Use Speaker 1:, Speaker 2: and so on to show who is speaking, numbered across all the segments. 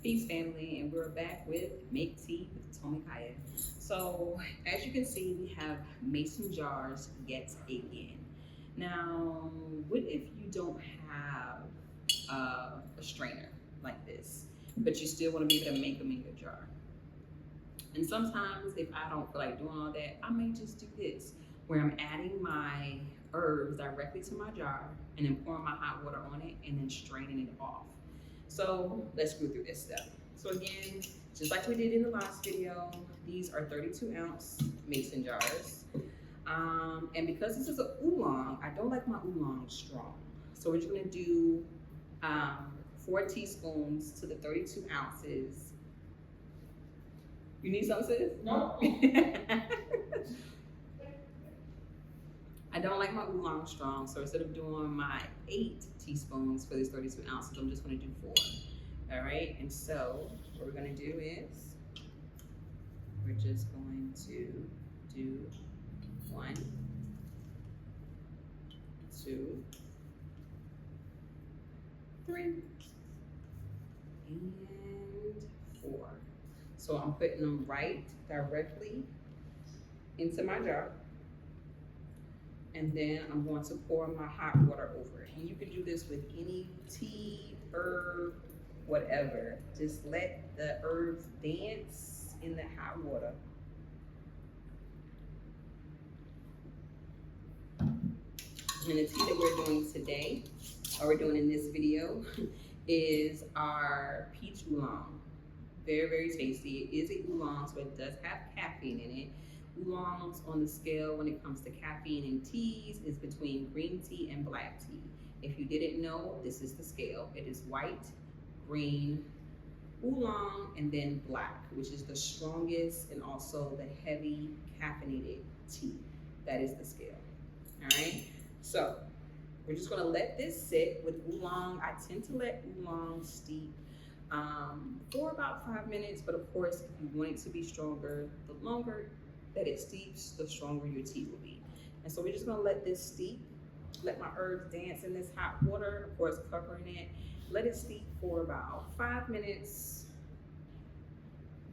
Speaker 1: Peace family, and we're back with Make Tea with Tomekia. So as you can see, we have mason jars yet again. Now, what if you don't have a strainer like this, but you still want to be able to make them in your jar? And sometimes if I don't feel like doing all that, I may just do this, where I'm adding my herbs directly to my jar and then pouring my hot water on it and then straining it off. So let's go through this step. So again, just like we did in the last video, these are 32-ounce mason jars. And because this is a oolong, I don't like my oolong strong. So we're just gonna do 4 teaspoons to the 32 ounces. You need something, sis?
Speaker 2: No.
Speaker 1: I don't like my oolong strong, so instead of doing my 8 teaspoons for this 32 ounces, I'm just gonna do 4. All right, and so what we're gonna do is we're just going to do 1, 2, 3, and 4. So I'm putting them right directly into my jar. And then I'm going to pour my hot water over it. And you can do this with any tea, herb, whatever. Just let the herbs dance in the hot water. And the tea that we're doing today, or we're doing in this video, is our peach oolong. Very, very tasty. It is a oolong, so it does have caffeine in it. Oolongs on the scale when it comes to caffeine in teas is between green tea and black tea. If you didn't know, this is the scale. It is white, green, oolong, and then black, which is the strongest and also the heavy caffeinated tea. That is the scale. All right, so we're just gonna let this sit with oolong. I tend to let oolong steep for about 5 minutes, but of course, if you want it to be stronger, the longer that it steeps, the stronger your tea will be. And so we're just gonna let this steep, let my herbs dance in this hot water, of course covering it. Let it steep for about 5 minutes,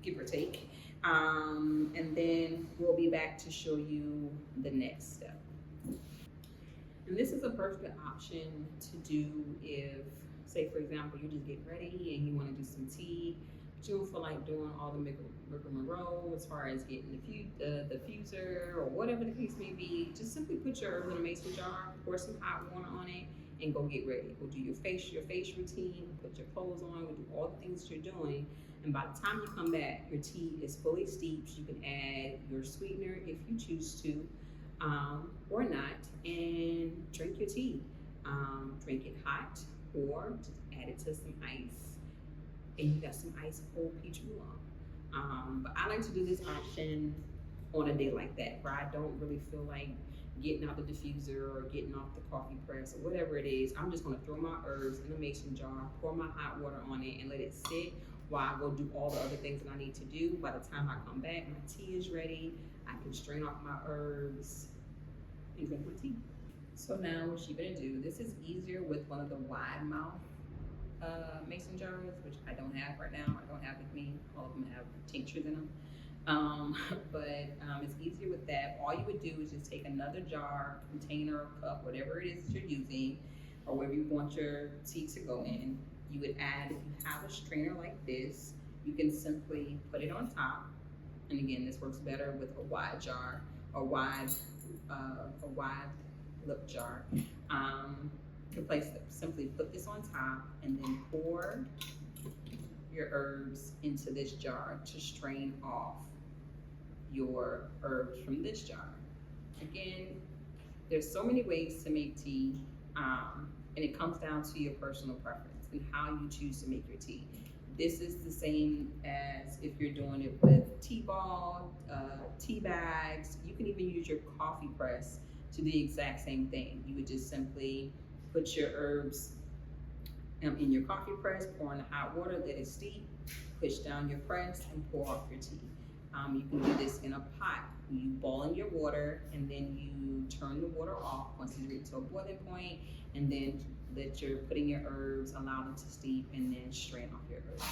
Speaker 1: give or take. And then we'll be back to show you the next step. And this is a perfect option to do if, say for example, you just get ready and you wanna do some tea, but you don't feel like doing all the rigmarole as far as getting the diffuser or whatever the case may be. Just simply put your herbs in a mason jar, pour some hot water on it, and go get ready. Go do your face routine, put your clothes on, go do all the things that you're doing. And by the time you come back, your tea is fully steeped. You can add your sweetener if you choose to, or not, and drink your tea. Drink it hot, or just add it to some ice, and you got some ice cold peach oolong. But I like to do this option on a day like that, where I don't really feel like getting out the diffuser or getting off the coffee press or whatever it is. I'm just gonna throw my herbs in a mason jar, pour my hot water on it, and let it sit while I go do all the other things that I need to do. By the time I come back, my tea is ready. I can strain off my herbs and drink my tea. So now what you're gonna do, this is easier with one of the wide mouth mason jars, which I don't have right now. I don't have with me. All of them have tinctures in them. But it's easier with that. All you would do is just take another jar, container, cup, whatever it is that you're using, or wherever you want your tea to go in. You would add, if you have a strainer like this, you can simply put it on top. And again, this works better with a wide jar, a wide lip jar. Simply put this on top and then pour your herbs into this jar to strain off your herbs from this jar. Again, there's so many ways to make tea, and it comes down to your personal preference and how you choose to make your tea. This is the same as if you're doing it with tea ball, tea bags. You can even use your coffee press to do the exact same thing. You would just simply put your herbs in your coffee press, pour in the hot water, let it steep, push down your press, and pour off your tea. You can do this in a pot. You boil in your water, and then you turn the water off once it's reached to a boiling point, and then put in your herbs, allow them to steep, and then strain off your herbs.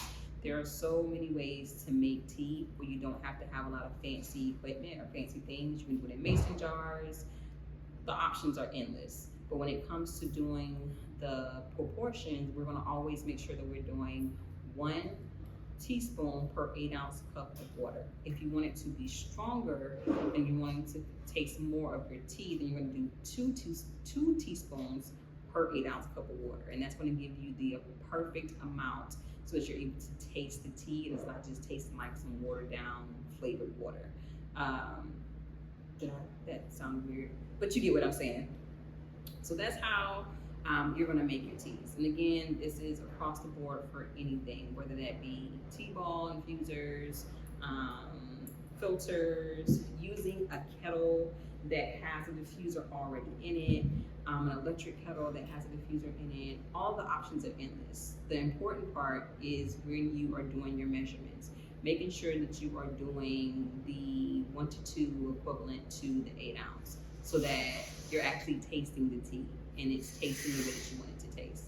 Speaker 1: There are so many ways to make tea where you don't have to have a lot of fancy equipment or fancy things. You can do it in mason jars. The options are endless. But when it comes to doing the proportions, we're gonna always make sure that we're doing 1 teaspoon per 8-ounce cup of water. If you want it to be stronger and you want it to taste more of your tea, then you're gonna do two teaspoons per 8-ounce cup of water. And that's gonna give you the perfect amount so that you're able to taste the tea and it's not just tasting like some watered down flavored water. That sounded weird, but you get what I'm saying. So that's how you're gonna make your teas. And again, this is across the board for anything, whether that be tea ball infusers, filters, using a kettle that has a diffuser already in it, an electric kettle that has a diffuser in it. All the options are endless. The important part is when you are doing your measurements, making sure that you are doing the 1 to 2 equivalent to the 8-ounce, so that you're actually tasting the tea and it's tasting the way that you want it to taste.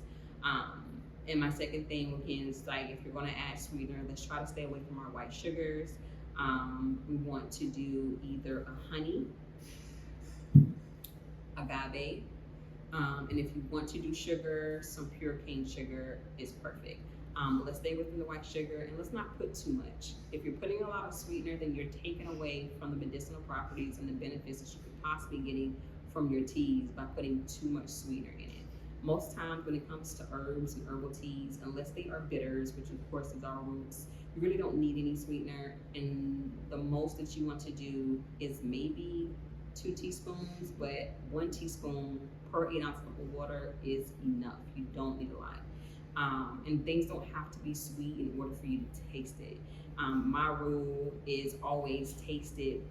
Speaker 1: And my second thing again is like, if you're going to add sweetener, let's try to stay away from our white sugars. We want to do either a honey, agave, and if you want to do sugar, some pure cane sugar is perfect. But let's stay within the white sugar and let's not put too much. If you're putting a lot of sweetener, then you're taking away from the medicinal properties and the benefits that you could possibly getting from your teas by putting too much sweetener in it. Most times when it comes to herbs and herbal teas, unless they are bitters, which of course is our roots, you really don't need any sweetener. And the most that you want to do is maybe 2 teaspoons, but 1 teaspoon per 8-ounce cup of water is enough. You don't need a lot. And things don't have to be sweet in order for you to taste it. My rule is always taste it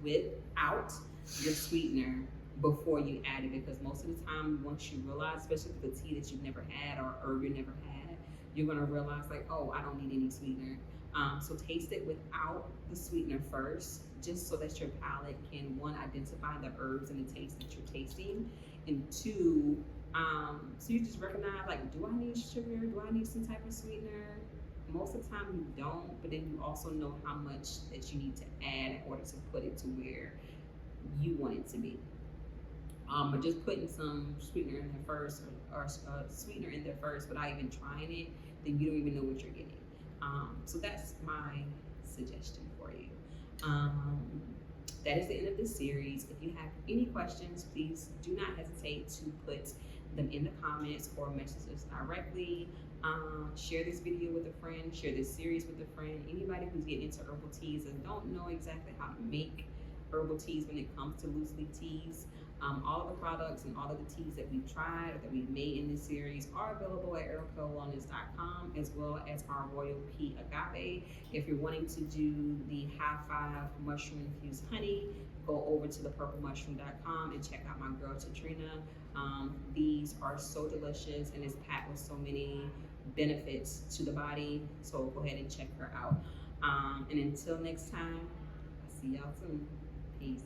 Speaker 1: without your sweetener before you add it, because most of the time, once you realize, especially with a tea that you've never had or herb you've never had, you're gonna realize like, oh, I don't need any sweetener. So taste it without the sweetener first, just so that your palate can, 1, identify the herbs and the taste that you're tasting, and 2, so you just recognize like, do I need sugar? Do I need some type of sweetener? Most of the time you don't, but then you also know how much that you need to add in order to put it to where you want it to be. But just putting some sweetener in there first, or sweetener in there first without even trying it, then you don't even know what you're getting. So that's my suggestion for you. That is the end of this series. If you have any questions, please do not hesitate to put them in the comments or message us directly. Share this video with a friend, share this series with a friend. Anybody who's getting into herbal teas and don't know exactly how to make herbal teas when it comes to loose leaf teas. All of the products and all of the teas that we've tried or that we've made in this series are available at ericawellness.com, as well as our Royal Pea Agave. If you're wanting to do the high 5 mushroom infused honey, go over to thepurplemushroom.com and check out my girl Katrina. These are so delicious and it's packed with so many benefits to the body, so go ahead and check her out. And until next time, I'll see y'all soon. Peace.